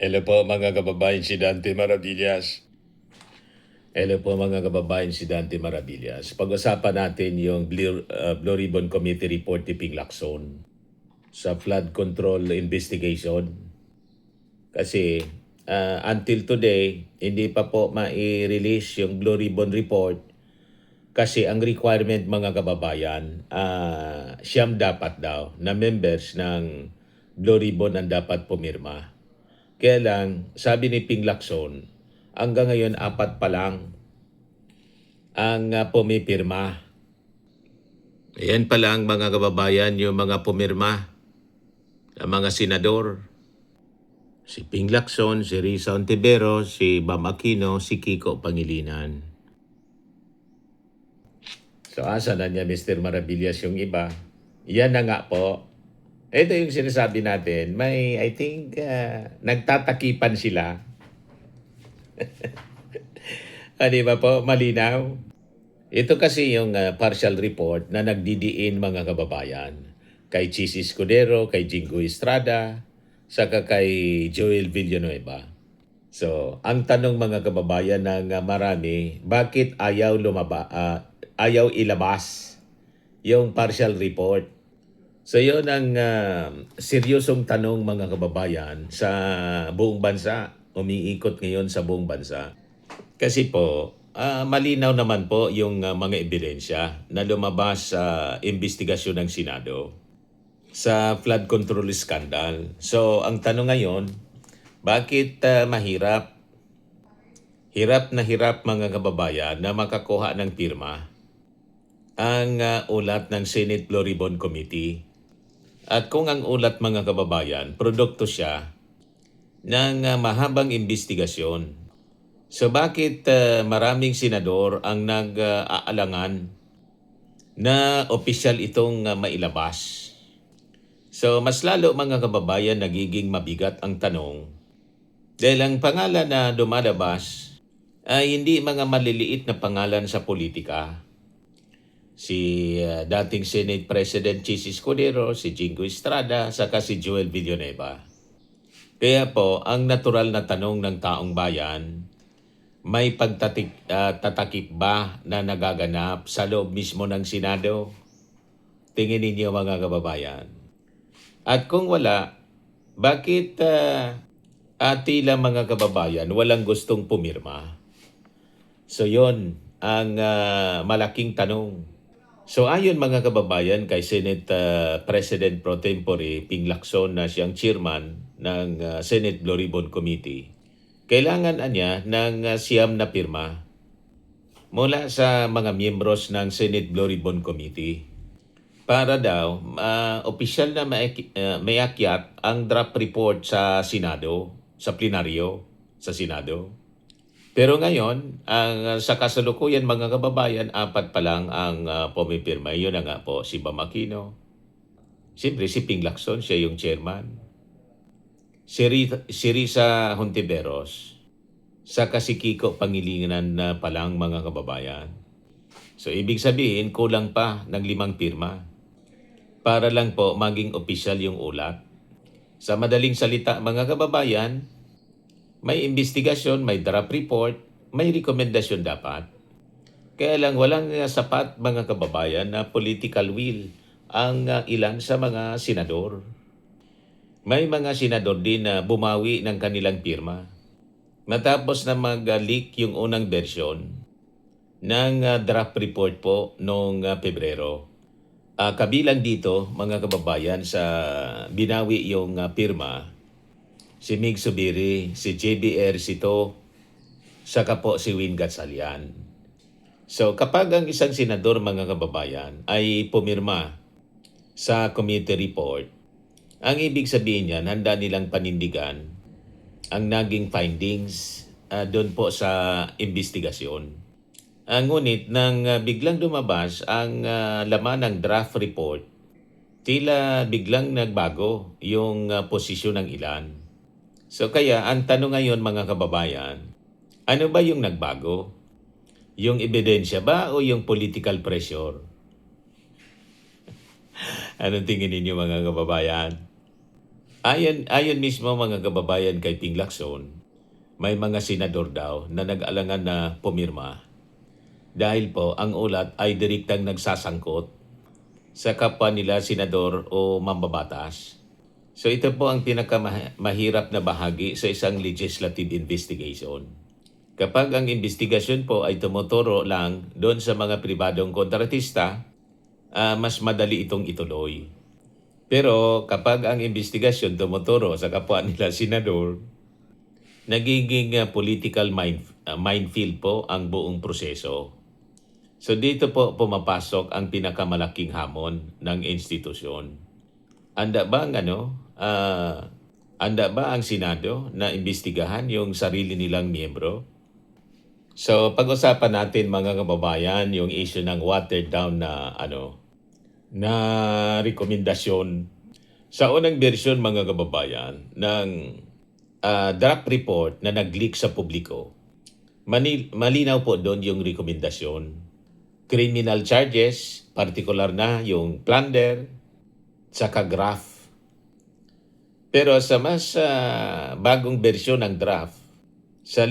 Hello po mga kababayan, si Dante Maravillas. Hello po mga kababayan, si Dante Maravillas. Pag-usapan natin yung Blue Ribbon Committee report ni Ping Lacson sa flood control investigation. Kasi until today, hindi pa po mai-release yung Blue Ribbon report kasi ang requirement mga kababayan, siyam dapat daw na members ng Blue Ribbon ang dapat pumirma. Kaya lang, sabi ni Ping Lacson, hanggang ngayon 4 pa lang ang pumipirma. Ayan pa lang mga kababayan, yung mga pumirma, ang mga senador. Si Ping Lacson, si Risa Ontiveros, si Bam Aquino, si Kiko Pangilinan. So asa na niya Mr. Maravillas yung iba? Yan na nga po. Ito yung sinasabi natin, I think, nagtatakipan sila. Di ba po? Malinaw. Ito kasi yung partial report na nagdidiin mga kababayan. Kay Chis Escudero, kay Jingo Estrada, saka kay Joel Villanueva. So, ang tanong mga kababayan ng marami, bakit ayaw ilabas yung partial report? So, yun ang seryosong tanong mga kababayan sa buong bansa. Umiikot ngayon sa buong bansa. Kasi po, malinaw naman po yung mga ebidensya na lumabas sa investigasyon ng Senado sa flood control scandal. So, ang tanong ngayon, bakit mahirap? Hirap na hirap mga kababayan na makakuha ng pirma ang ulat ng Senate Blue Ribbon Committee. At kung ang ulat mga kababayan, produkto siya ng mahabang investigasyon. So bakit maraming senador ang nag-aalangan na opisyal itong mailabas? So mas lalo mga kababayan nagiging mabigat ang tanong dahil ang pangalan na dumalabas ay hindi mga maliliit na pangalan sa politika. Si dating Senate President Chis Escudero, si Jingo Estrada, saka si Joel Villanueva. Kaya po, ang natural na tanong ng taong bayan, may pagtatakip ba na nagaganap sa loob mismo ng Senado? Tingin ninyo mga kababayan. At kung wala, bakit tila mga kababayan walang gustong pumirma? So yon ang malaking tanong. So ayon mga kababayan kay Senate President Pro Tempore Ping Lacson na siyang chairman ng Senate Blue Ribbon Committee, kailangan niya ng siyam na pirma mula sa mga miyembros ng Senate Blue Ribbon Committee para daw opisyal na may akyat ang draft report sa Senado, sa plenaryo sa Senado. Pero ngayon, sa kasalukuyan mga kababayan, 4 pa lang ang pumipirma. Yun na nga po, si Bam Aquino. Siyempre si Ping Lacson, siya yung chairman. Si Risa Hontiveros, saka si Kiko Pangilinan na palang mga kababayan. So ibig sabihin, kulang pa ng 5 pirma para lang po maging opisyal yung ulat. Sa madaling salita mga kababayan, may investigasyon, may draft report, may rekomendasyon dapat. Kaya lang walang sapat mga kababayan na political will ang ilan sa mga senador. May mga senador din na bumawi ng kanilang pirma. Matapos na mag-leak yung unang version ng draft report po noong Pebrero. Kabilang dito mga kababayan sa binawi yung pirma, si Mig Subiri, si JBR Sito, saka po si Win Gatchalian. So kapag ang isang senador mga kababayan ay pumirma sa committee report, ang ibig sabihin niyan, handa nilang panindigan ang naging findings doon po sa investigasyon. Ngunit nang biglang lumabas ang laman ng draft report, tila biglang nagbago yung posisyon ng ilan. So kaya ang tanong ngayon mga kababayan, ano ba yung nagbago? Yung ebidensya ba o yung political pressure? Anong tingin ninyo mga kababayan? Ayon mismo mga kababayan kay Ping Lacson, may mga senador daw na nag-alangan na pumirma dahil po ang ulat ay direktang nagsasangkot sa kapwa nila senador o mambabatas. So ito po ang pinakamahirap na bahagi sa isang legislative investigation. Kapag ang investigasyon po ay tumuturo lang doon sa mga pribadong kontratista, mas madali itong ituloy. Pero kapag ang investigasyon tumuturo sa kapwa nila senador, nagiging political minefield po ang buong proseso. So dito po pumapasok ang pinakamalaking hamon ng institusyon. Anda ba ang Senado na imbestigahan yung sarili nilang miyembro? So pag-usapan natin mga kababayan yung issue ng watered down na rekomendasyon. Sa unang bersyon mga kababayan ng draft report na nag-leak sa publiko, malinaw po doon yung rekomendasyon. Criminal charges, particular na yung plunder, saka graft. Pero sa mas bagong bersyon ng draft, sa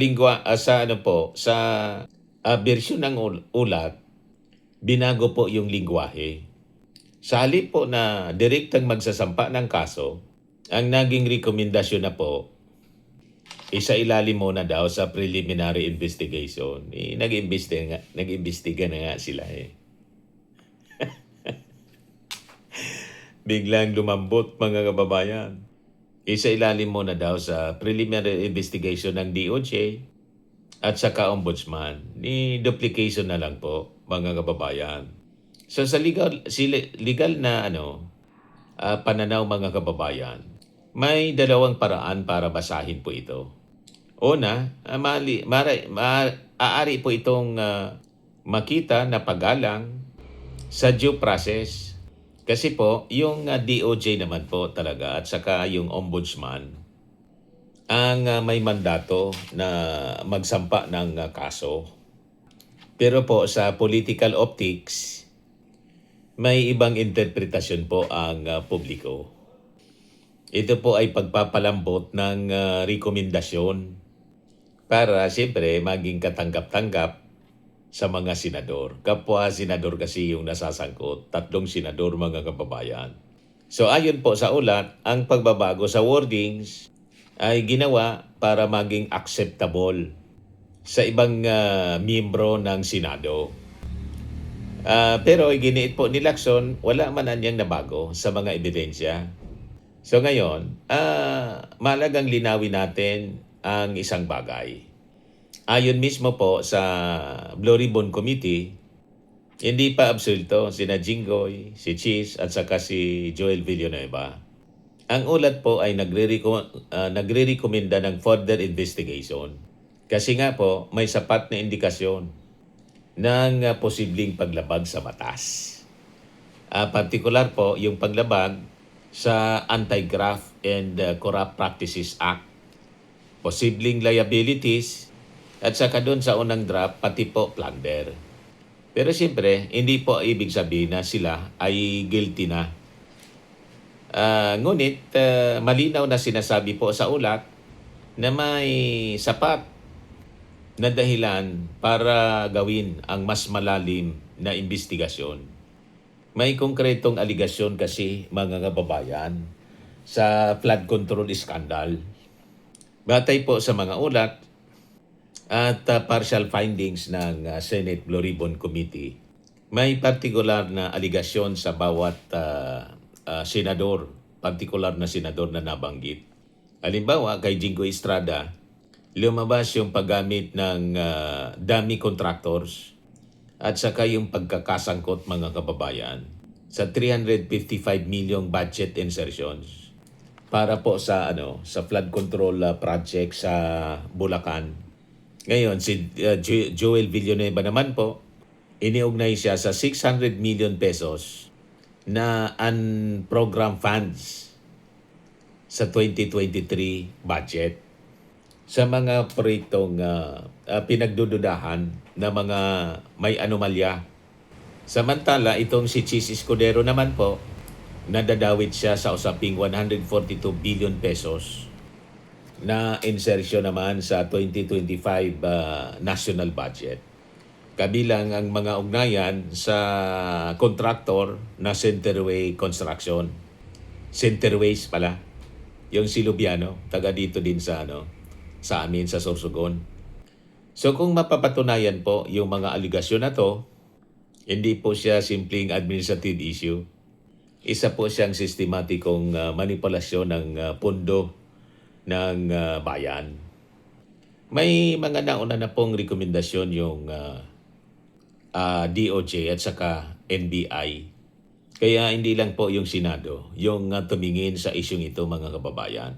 bersyon ng ulat, binago po yung lingwahe. Sa halip po na direktang magsasampa ng kaso, ang naging rekomendasyon na po, isa-ilalim muna daw sa preliminary investigation. Nag-imbestiga na nga sila eh. Biglang lumambot mga kababayan. Isa-ilalim muna daw sa preliminary investigation ng DOJ at saka ombudsman. Ni duplication na lang po mga kababayan. So sa legal na pananaw mga kababayan, may dalawang paraan para basahin po ito. Una, aari po itong makita na paggalang sa due process. Kasi po, yung DOJ naman po talaga at saka yung ombudsman ang may mandato na magsampa ng kaso. Pero po sa political optics, may ibang interpretasyon po ang publiko. Ito po ay pagpapalambot ng rekomendasyon para siyempre maging katanggap-tanggap sa mga senador. Kapwa senador kasi yung nasasangkot, 3 senador mga kababayan. So ayon po sa ulat, ang pagbabago sa wordings ay ginawa para maging acceptable sa ibang miyembro ng Senado. Pero giniit po ni Lacson, wala man anyang nabago sa mga ebidensya. So ngayon, mahalagang linawin natin ang isang bagay. Ayon mismo po sa Blue Ribbon Committee, hindi pa absulto sina Jinggoy, si Cheese at saka si Joel Villanueva. Ang ulat po ay nagre-recommenda ng further investigation. Kasi nga po, may sapat na indikasyon ng posibleng paglabag sa batas. Partikular po yung paglabag sa Anti-Graft and Corrupt Practices Act, posibleng liabilities, at saka doon sa unang draft, pati po plunder. Pero siyempre, hindi po ibig sabihin na sila ay guilty na. Ngunit, malinaw na sinasabi po sa ulat na may sapat na dahilan para gawin ang mas malalim na investigasyon. May konkretong aligasyon kasi mga kababayan sa flood control scandal. Batay po sa mga ulat at partial findings ng Senate Blue Ribbon Committee, may partikular na aligasyon sa bawat senador, partikular na senador na nabanggit. Halimbawa, kay Jinggoy Estrada, lumabas yung paggamit ng dummy contractors at saka yung pagkakasangkot mga kababayan sa 355 million budget insertions para po sa flood control project sa Bulacan. Ngayon si Joel Villanueva naman po, iniugnay siya sa 600 million pesos na unprogrammed funds sa 2023 budget sa mga proyektong pinagdududahan na mga may anomalya. Samantala, itong si Cheese Escudero naman po, nadadawit siya sa usaping 142 billion pesos na insertion naman sa 2025 national budget. Kabilang ang mga ugnayan sa kontraktor na Centerway Construction. Centerways pala. Yung si Lubiano, taga dito din sa amin sa Sorsogon. So kung mapapatunayan po yung mga aligasyon na to, hindi po siya simpleng administrative issue. Isa po siyang sistematikong manipulasyon ng pondo ng bayan. May mga nauna na pong rekomendasyon yung DOJ at saka NBI. Kaya hindi lang po yung Senado yung tumingin sa isyong ito, mga kababayan.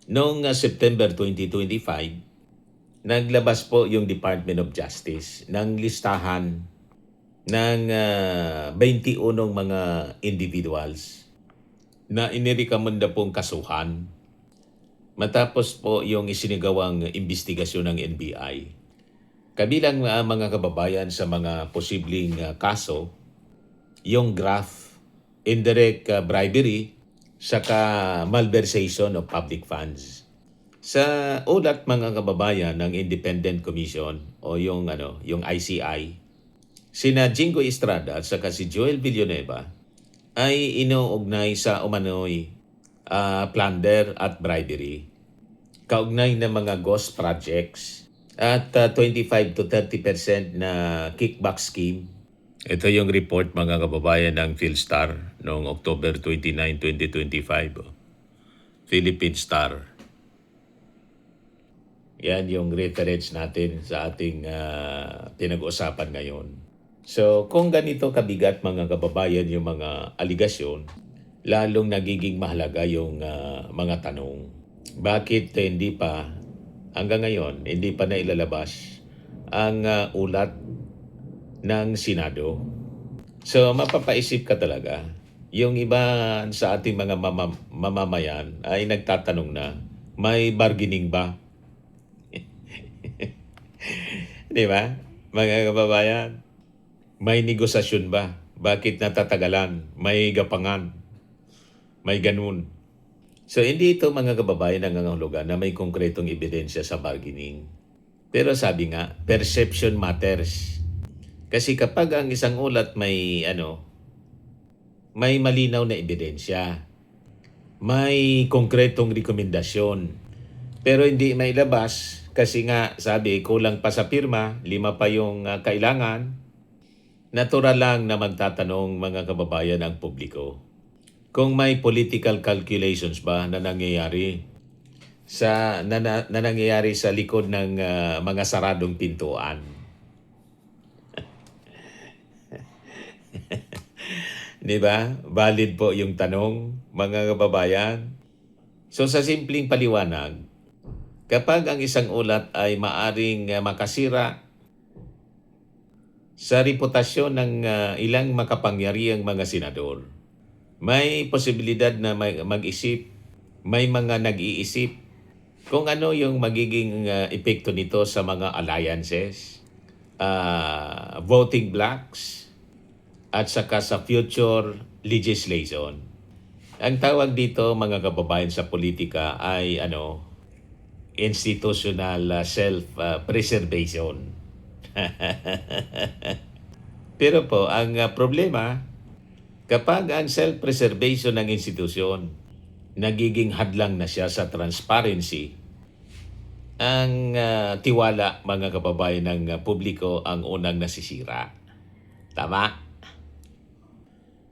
Noong September 2025, naglabas po yung Department of Justice ng listahan ng 21 mga individuals na inirekomenda pong kasuhan matapos po yung isinigawang investigasyon ng NBI. Kabilang mga kababayan sa mga posibleng kaso, yung graft, indirect bribery, saka malversation of public funds. Sa ulat, mga kababayan, ng Independent Commission o yung ICI, sina Jingo Estrada at saka si Joel Villanueva ay inuugnay sa umano'y plunder at bribery, kaugnay ng mga ghost projects at 25 to 30% na kickback scheme. Ito yung report, mga kababayan, ng PhilStar noong October 29, 2025. Philippine Star. Yan yung reference natin sa ating pinag-usapan ngayon. So kung ganito kabigat, mga kababayan, yung mga aligasyon, lalong nagiging mahalaga yung mga tanong. Bakit hindi pa, hanggang ngayon, hindi pa nailalabas ang ulat ng Senado? So mapapaisip ka talaga. Yung iba sa ating mga mamamayan ay nagtatanong na, may bargaining ba? Di ba, mga kababayan? May negosasyon ba? Bakit natatagalan? May gapangan? May ganun. So hindi ito, mga kababayan, nangangahulugan na may konkretong ebidensya sa bargaining. Pero sabi nga, perception matters. Kasi kapag ang isang ulat may malinaw na ebidensya, may konkretong rekomendasyon, pero hindi mailabas kasi nga sabi kulang pa sa pirma, 5 pa yung kailangan, natural lang na magtatanong, mga kababayan, ang publiko, kung may political calculations ba na nangyayari sa nangyayari sa likod ng mga saradong pintuan. Di ba? Valid po yung tanong, mga kababayan. So sa simpleng paliwanag, kapag ang isang ulat ay maaring makasira sa reputasyon ng ilang makapangyarihang mga senador, may posibilidad na mag-isip, may mga nag-iisip kung ano yung magiging epekto nito sa mga alliances, voting blocks, at saka sa future legislation. Ang tawag dito, mga kababayan, sa politika ay institutional self-preservation. Pero po, ang problema, kapag ang self-preservation ng institusyon nagiging hadlang na siya sa transparency, ang tiwala, mga kababayan, ng publiko ang unang nasisira. Tama?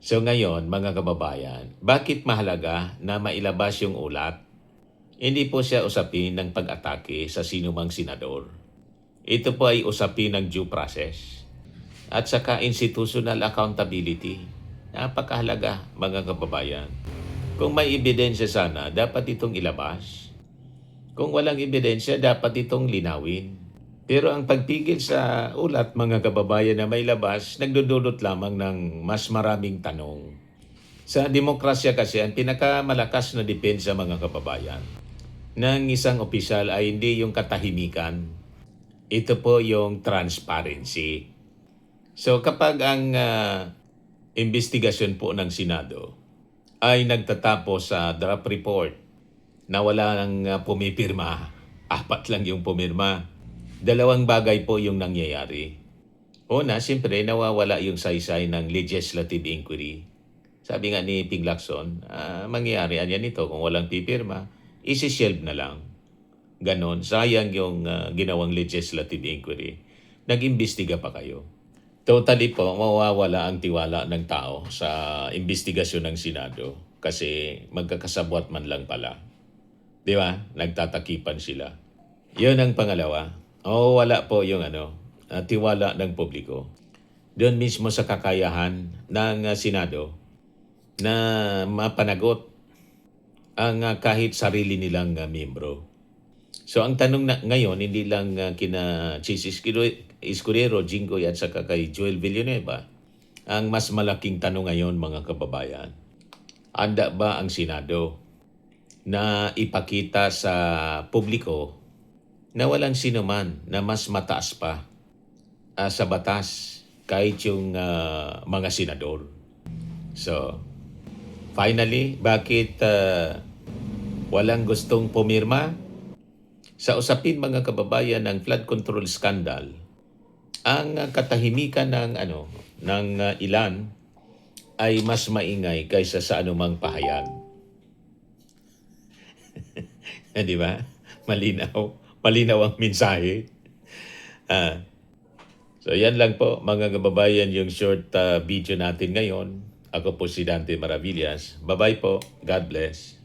So ngayon, mga kababayan, bakit mahalaga na mailabas yung ulat? Hindi po siya usapin ng pag-atake sa sinumang senador. Ito po ay usapin ng due process at saka institutional accountability. Napakahalaga, mga kababayan. Kung may ebidensya sana, dapat itong ilabas. Kung walang ebidensya, dapat itong linawin. Pero ang pagpigil sa ulat, mga kababayan, na may labas, nagdudulot lamang ng mas maraming tanong. Sa demokrasya kasi, ang pinakamalakas na depensa, mga kababayan, ng isang opisyal ay hindi yung katahimikan. Ito po yung transparency. So kapag ang investigasyon po ng Senado ay nagtatapos sa draft report na wala nang pumipirma. Apat lang yung pumirma. Dalawang bagay po yung nangyayari. Una, siyempre nawawala yung saysay ng legislative inquiry. Sabi nga ni Ping Lacson, mangyayari yan ito kung walang pipirma, isi-shelve na lang. Ganon, sayang yung ginawang legislative inquiry. Nag-imbestiga pa kayo. Totally po, mawawala ang tiwala ng tao sa investigasyon ng Senado kasi magkakasabwat man lang pala. Di ba? Nagtatakipan sila. Yun ang pangalawa. Wala po yung tiwala ng publiko. Doon mismo sa kakayahan ng Senado na mapanagot ang kahit sarili nilang miyembro. So ang tanong na ngayon, hindi lang kina Chis Escudero, Jinggoy at saka kay Joel Villanueva, ang mas malaking tanong ngayon mga kababayan, handa ba ang Senado na ipakita sa publiko na walang sino man na mas mataas pa sa batas kahit yung mga senador. So, finally, bakit walang gustong pumirma? Sa usapin mga kababayan ng flood control scandal, ang katahimikan ng ilan ay mas maingay kaysa sa anumang pahayag. Di ba? Malinaw ang mensahe. So yan lang po mga kababayan yung short video natin ngayon. Ako po si Dante Maravillas. Bye-bye po. God bless.